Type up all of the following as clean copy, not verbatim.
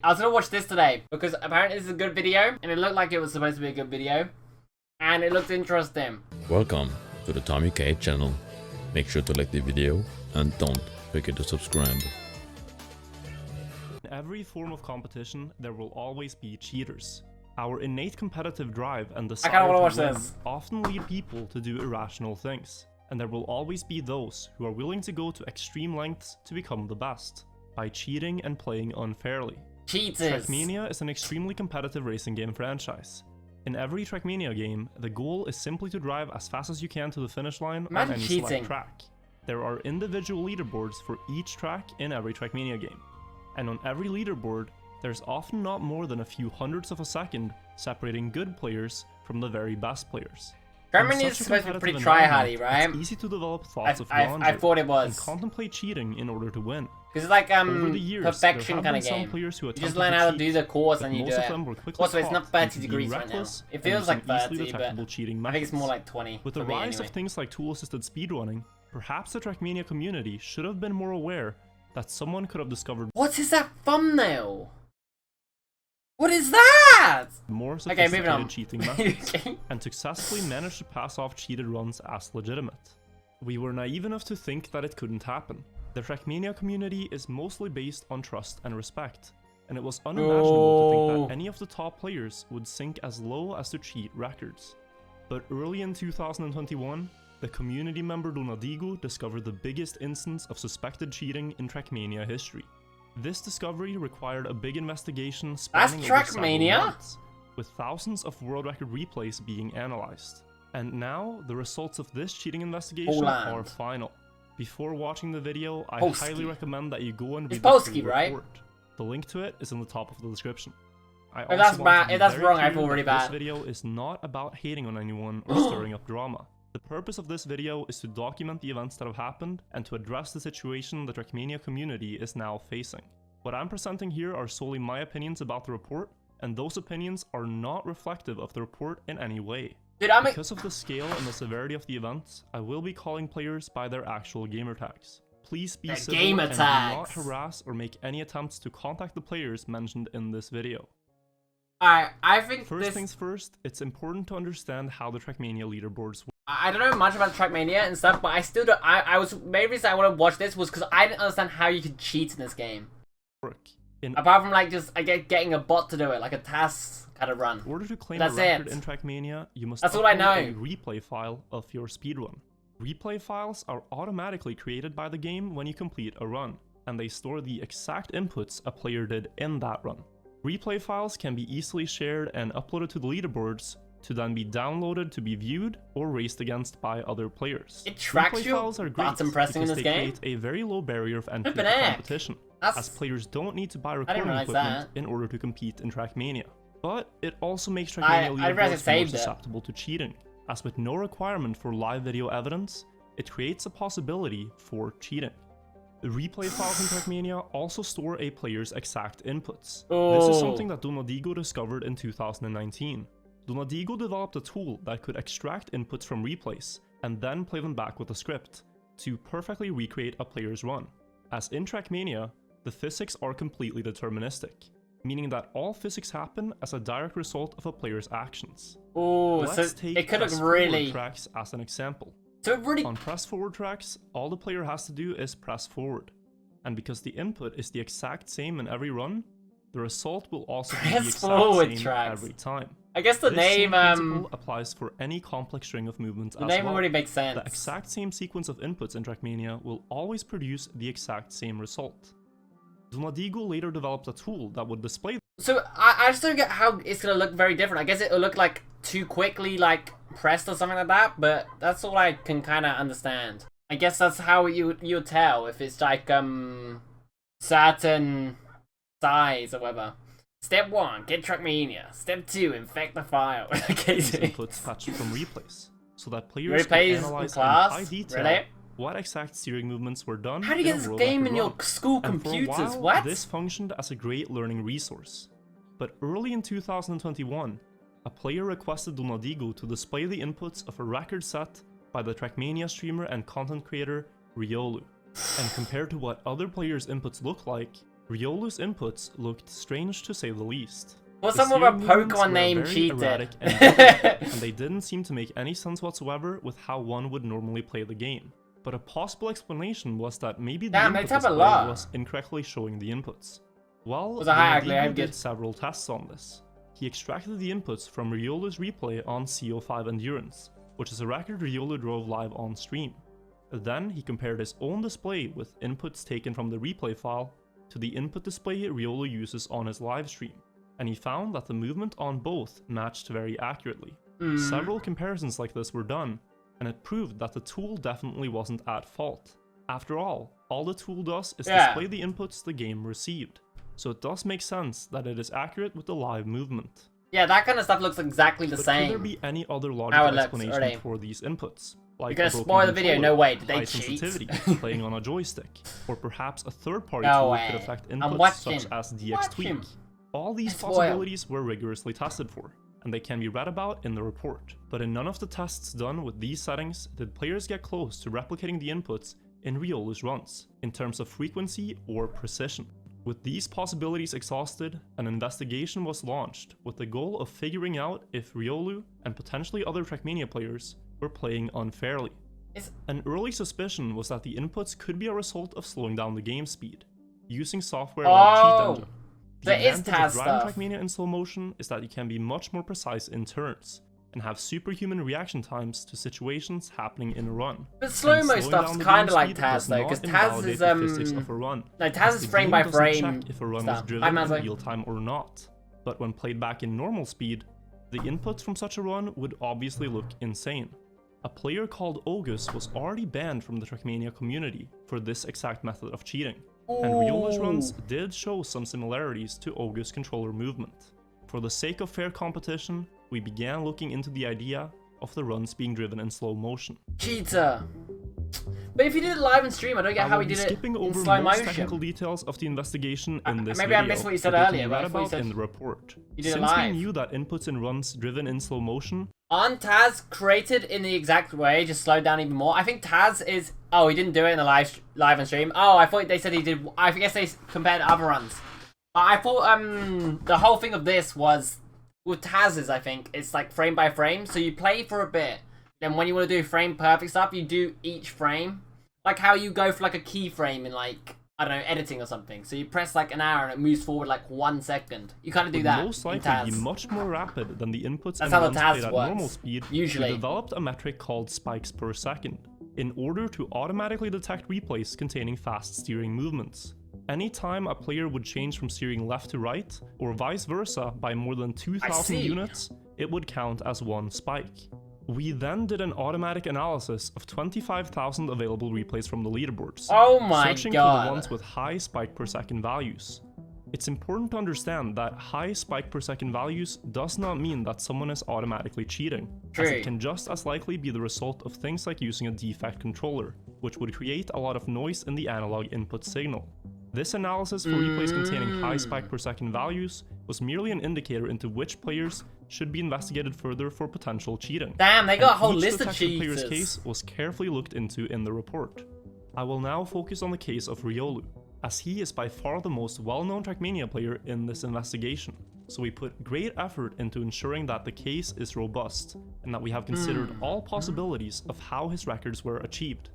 I was gonna watch this today because apparently this is a good video and it looked like it was supposed to be a good video and it looked interesting. Welcome to the Tommy K channel. Make sure to like the video and don't forget to subscribe. In every form of competition, there will always be cheaters. Our innate competitive drive and desire to win often lead people to do irrational things, and there will always be those who are willing to go to extreme lengths to become the best, by cheating and playing unfairly. Cheaters! Trackmania is an extremely competitive racing game franchise. In every Trackmania game, the goal is simply to drive as fast as you can to the finish line on any select track. There are individual leaderboards for each track in every Trackmania game, and on every leaderboard, there's often not more than a few hundredths of a second separating good players from the very best players. Trackmania is supposed to be pretty tryhardy, right? It's easy to develop thoughts of I thought it was. And contemplate cheating in order to win. Because it's like Over the years, perfection kind of game. You just learn how to do the course and you do it. Also, it's not 30 degrees right now. It feels like 30, but I think it's more like 20. With the rise of things like tool-assisted speedrunning, perhaps the Trackmania community should have been more aware that someone could have discovered. What is that thumbnail? What is that? More sophisticated cheating methods, and successfully managed to pass off cheated runs as legitimate. We were naive enough to think that it couldn't happen. The Trackmania community is mostly based on trust and respect, and it was unimaginable to think that any of the top players would sink as low as to cheat records. But early in 2021, the community member Donadigo discovered the biggest instance of suspected cheating in Trackmania history. This discovery required a big investigation spanning over several months, with thousands of world record replays being analyzed. And now, the results of this cheating investigation are final. Before watching the video, I highly recommend that you go and read the full report. The link to it is in the top of the description. If that's wrong, I feel really bad. This video is not about hating on anyone or stirring up drama. The purpose of this video is to document the events that have happened and to address the situation the Trackmania community is now facing. What I'm presenting here are solely my opinions about the report, and those opinions are not reflective of the report in any way. Because of the scale and the severity of the events, I will be calling players by their actual gamer tags. Please be civil and do not harass or make any attempts to contact the players mentioned in this video. I think First things first, it's important to understand how the Trackmania leaderboards work. I don't know much about Trackmania and stuff, but I still don't. Maybe the reason I want to watch this was because I didn't understand how you could cheat in this game. Apart from like just getting a bot to do it, like a task kind of run. In order to claim a record in Trackmania, you must upload a replay file of your speedrun. Replay files are automatically created by the game when you complete a run, and they store the exact inputs a player did in that run. Replay files can be easily shared and uploaded to the leaderboards to then be downloaded to be viewed or raced against by other players. It tracks you. That's impressive in this game. Create a very low barrier of entry to competition, as players don't need to buy recording equipment in order to compete in Trackmania. But it also makes Trackmania leaderboards more susceptible to cheating, as with no requirement for live video evidence, it creates a possibility for cheating. The replay files in Trackmania also store a player's exact inputs. This is something that Donadigo discovered in 2019. Donadigo developed a tool that could extract inputs from replays and then play them back with a script to perfectly recreate a player's run. As in Trackmania, the physics are completely deterministic, meaning that all physics happen as a direct result of a player's actions. Let's take it could have really tracks as an example. So really on press forward tracks, all the player has to do is press forward, and because the input is the exact same in every run, the result will also be the exact same every time. I guess the name applies for any complex string of movements as well. The name already makes sense. The exact same sequence of inputs in Trackmania will always produce the exact same result. Donadigo later developed a tool that would display. So I just don't get how it's gonna look very different. I guess it'll look like too quickly like pressed or something like that, but that's all I can kind of understand. I guess that's how you tell if it's like certain size or whatever. Step 1, get Trackmania. Step 2, infect the file. Okay. Inputs fetched from replays, so that players can analyze in high detail what exact steering movements were done. How do you get this game in your school computers? What? This functioned as a great learning resource. But early in 2021, a player requested Donadigo to display the inputs of a record set by the Trackmania streamer and content creator Riolu. And compared to what other players' inputs look like, Riolu's inputs looked strange to say the least. Well, The someone with a steering movements Pokemon were name very cheated. erratic and difficult, and they didn't seem to make any sense whatsoever with how one would normally play the game. But a possible explanation was that maybe the Damn, they input type a display lot. was incorrectly showing the inputs. Well, Was a high Benedigo I'm did good. several tests on this. He extracted the inputs from Riolu's replay on CO5 Endurance, which is a record Riolu drove live on stream. Then he compared his own display with inputs taken from the replay file to the input display Riolu uses on his live stream, and he found that the movement on both matched very accurately. Several comparisons like this were done, and it proved that the tool definitely wasn't at fault. After all the tool does is display the inputs the game received, so it does make sense that it is accurate with the live movement. Yeah, that kind of stuff looks exactly the But same. could there be any other How logical it looks, explanation already. for these inputs? Like You're gonna a broken spoil the video, controller, no way, did they high cheat? sensitivity, playing on a joystick, or perhaps a third-party No tool way. could affect I'm inputs watching. such as DX Watch Tweak. him. All these Spoil. possibilities were rigorously tested for, and they can be read about in the report. But in none of the tests done with these settings did players get close to replicating the inputs in Riolu's runs, in terms of frequency or precision. With these possibilities exhausted, an investigation was launched with the goal of figuring out if Riolu and potentially other Trackmania players were playing unfairly. An early suspicion was that the inputs could be a result of slowing down the game speed, using software like Cheat Engine. The there is advantage Taz of driving stuff. Trackmania in slow motion is that you can be much more precise in turns, and have superhuman reaction times to situations happening in a run. But slow-mo And slowing stuff's down the kind game of like speed Taz does though, not because Taz invalidate is the physics of a run, no, Taz as is the frame game by doesn't frame check if a run stuff. was Hi, driven in Mazzy. real time or not. But when played back in normal speed, the inputs from such a run would obviously look insane. A player called Ogus was already banned from the Trackmania community for this exact method of cheating, and Riolu's runs did show some similarities to Ogus controller movement. For the sake of fair competition, we began looking into the idea of the runs being driven in slow motion. Cheater. But if he did it live in stream, I don't get how he did it skipping in over slow most motion. technical details of the investigation in this maybe video, I missed what you said but they can earlier, be but I read thought you about said in the report. you did it Since live. we knew that inputs in runs driven in slow motion Aren't Taz created in the exact way, just slowed down even more? I think Taz is... Oh, he didn't do it in the live and stream. Oh, I thought they said he did... I guess they compared to other runs. But I thought the whole thing of this was... With Taz's, I think, it's like frame by frame. So you play for a bit. Then when you want to do frame perfect stuff, you do each frame. Like how you go for like a keyframe in like... I don't know, editing or something. So you press like an arrow and it moves forward like 1 second. You kind of do would that most in likely Taz. be much more rapid than the inputs That's and how the runs Taz played at works, normal speed. usually. We developed a metric called spikes per second in order to automatically detect replays containing fast steering movements. Anytime a player would change from steering left to right, or vice versa by more than 2,000 units, it would count as one spike. We then did an automatic analysis of 25,000 available replays from the leaderboards, Oh my searching god. for the ones with high spike per second values. It's important to understand that high spike per second values does not mean that someone is automatically cheating, as True. it can just as likely be the result of things like using a defect controller, which would create a lot of noise in the analog input signal. This analysis for replays containing high spike per second values was merely an indicator into which players should be investigated further for potential cheating. Damn, they got a And whole each list of detected player's cheaters. case was carefully looked into in the report. I will now focus on the case of Riolu, as he is by far the most well-known Trackmania player in this investigation, so we put great effort into ensuring that the case is robust, and that we have considered all possibilities of how his records were achieved.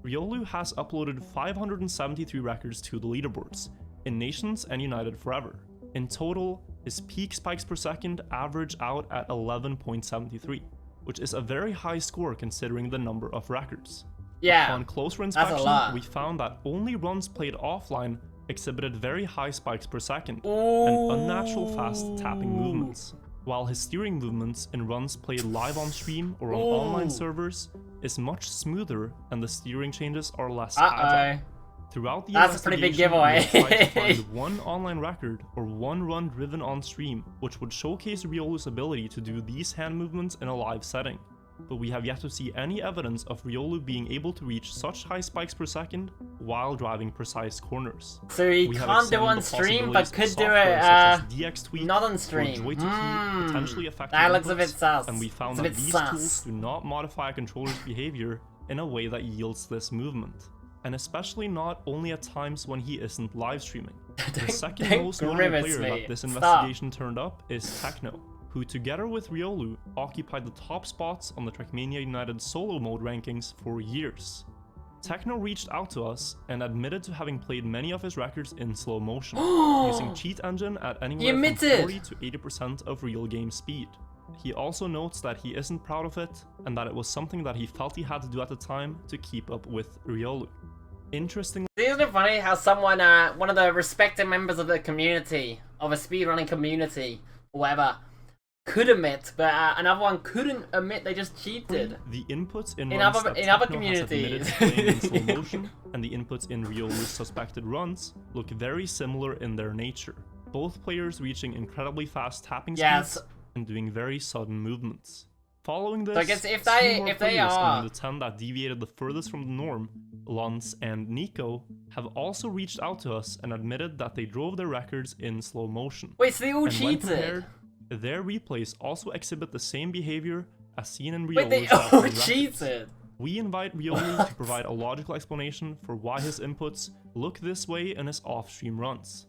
Riolu has uploaded 573 records to the leaderboards, in Nations and United Forever. In total, his peak spikes per second average out at 11.73, which is a very high score considering the number of records. Yeah, On closer that's a inspection, lot. we found that only runs played offline exhibited very high spikes per second Ooh. and unnatural fast tapping movements, while his steering movements in runs played live on stream or on online servers is much smoother and the steering changes are less agile. Throughout the That's a pretty big investigation, giveaway. we tried to find one online record or one run driven on stream, which would showcase Riolu's ability to do these hand movements in a live setting. But we have yet to see any evidence of Riolu being able to reach such high spikes per second while driving precise corners. So he We have can't do examined on the stream, but possibilities could of do software it such as DX Tweak not on or stream. Joy to Key potentially affecting That looks a inputs, bit sus. and we found It's a that bit these sus. tools do not modify a controller's behavior in a way that yields this movement. and especially not only at times when he isn't live streaming. The second don't most notable grimace player me. that this Stop. investigation turned up is Techno, who together with Riolu occupied the top spots on the Trackmania United solo mode rankings for years. Techno reached out to us and admitted to having played many of his records in slow motion, using cheat engine at anywhere from 40 to 80% of real game speed. He also notes that he isn't proud of it, and that it was something that he felt he had to do at the time to keep up with Riolu. Interestingly, isn't it funny how someone, one of the respected members of the community, of a speedrunning community, or whatever, could admit, but another one couldn't admit they just cheated. The inputs in other communities in slow motion and the inputs in Riolu's suspected runs look very similar in their nature. Both players reaching incredibly fast tapping speeds and doing very sudden movements. Following this, so I guess if they are the 10 that deviated the furthest from the norm, Lance and Nico, have also reached out to us and admitted that they drove their records in slow motion. Wait, so they all and cheated? When compared, their replays also exhibit the same behavior as seen in Riolu's. Wait, they all cheated? We invite Riolu to provide a logical explanation for why his inputs look this way in his off-stream runs.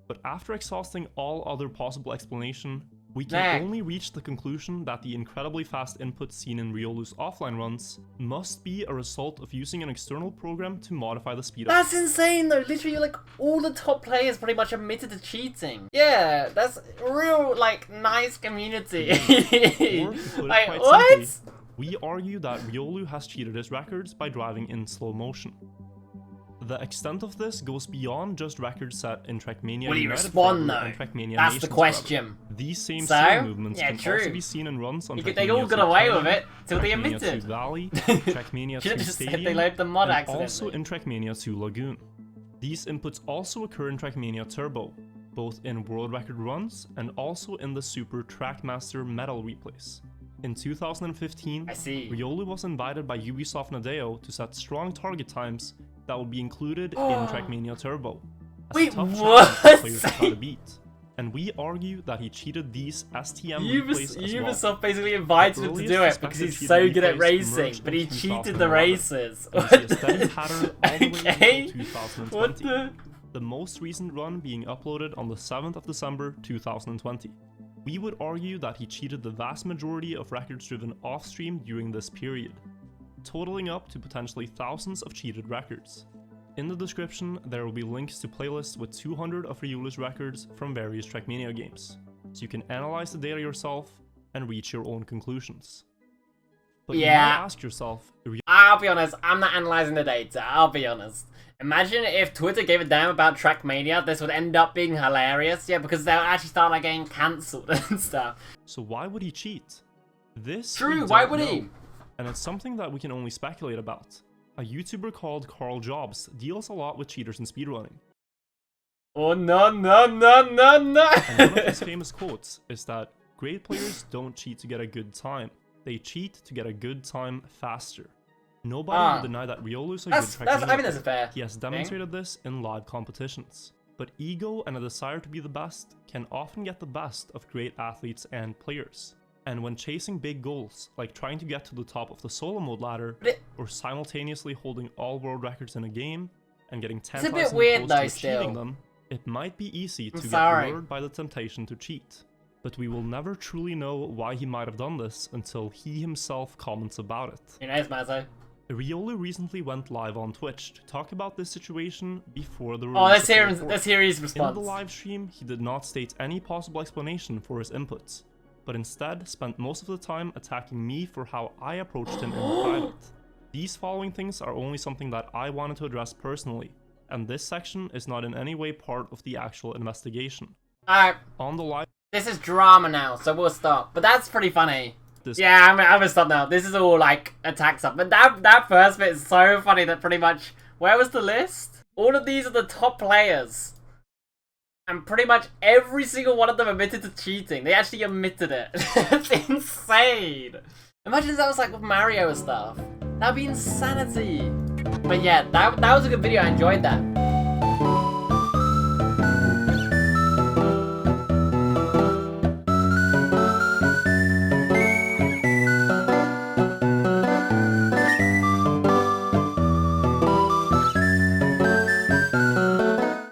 But after exhausting all other possible explanation, we can only reach the conclusion that the incredibly fast inputs seen in Riolu's offline runs must be a result of using an external program to modify the speed. That's insane though, literally like all the top players pretty much admitted to cheating. Yeah, that's real like nice community. Like what? Simply, we argue that Riolu has cheated his records by driving in slow motion. The extent of this goes beyond just records set in Trackmania. Will you respond though? That's the question. These same slow movements can also be seen in runs on Trackmania. They all got away with it till they Trackmania admitted. 2 Valley, Trackmania 2 Stadium, they load the mod and also in Trackmania 2 Lagoon. These inputs also occur in Trackmania Turbo, both in world record runs and also in the Super Trackmaster medal replays. In 2015, Riolu was invited by Ubisoft Nadeo to set strong target times that would be included in Trackmania Turbo. Wait, what? Players to try to beat. And we argue that he cheated these STM replays as well. Ubisoft basically invited him to do it because he's so good at racing, but he cheated the races. We see a steady pattern all the way until 2020. What the most recent run being uploaded on the 7th of December 2020. We would argue that he cheated the vast majority of records driven off-stream during this period, totaling up to potentially thousands of cheated records. In the description, there will be links to playlists with 200 of Riolu's records from various Trackmania games, so you can analyze the data yourself and reach your own conclusions. But you might ask yourself, I'll be honest, I'm not analyzing the data, I'll be honest. Imagine if Twitter gave a damn about Trackmania, this would end up being hilarious, because they'll actually start like getting cancelled and stuff. So why would he cheat? True, why would he? And it's something that we can only speculate about. A YouTuber called Carl Jobs deals a lot with cheaters in speedrunning. Oh no. And one of his famous quotes is that great players don't cheat to get a good time. They cheat to get a good time faster. Nobody will deny that Riolu's a good Trackmania. I mean, that's fair. He has demonstrated this in live competitions. But ego and a desire to be the best can often get the best of great athletes and players. And when chasing big goals, like trying to get to the top of the solo mode ladder, or simultaneously holding all world records in a game, and getting 10,000 close to achieving them, it might be easy to get lured by the temptation to cheat. But we will never truly know why he might have done this until he himself comments about it. He knows, Mazzo. Riolu recently went live on Twitch to talk about this situation before the release. Oh, let's hear his response. In the live stream, he did not state any possible explanation for his inputs, but instead spent most of the time attacking me for how I approached him in private. These following things are only something that I wanted to address personally, and this section is not in any way part of the actual investigation. Alright. On the live. This is drama now, so we'll stop. But that's pretty funny. Yeah, I'm gonna stop now. This is all like attack stuff. But that first bit is so funny that pretty much, where was the list? All of these are the top players. And pretty much every single one of them admitted to cheating. They actually admitted it. That's insane. Imagine if that was like with Mario and stuff. That'd be insanity. But yeah, that was a good video. I enjoyed that.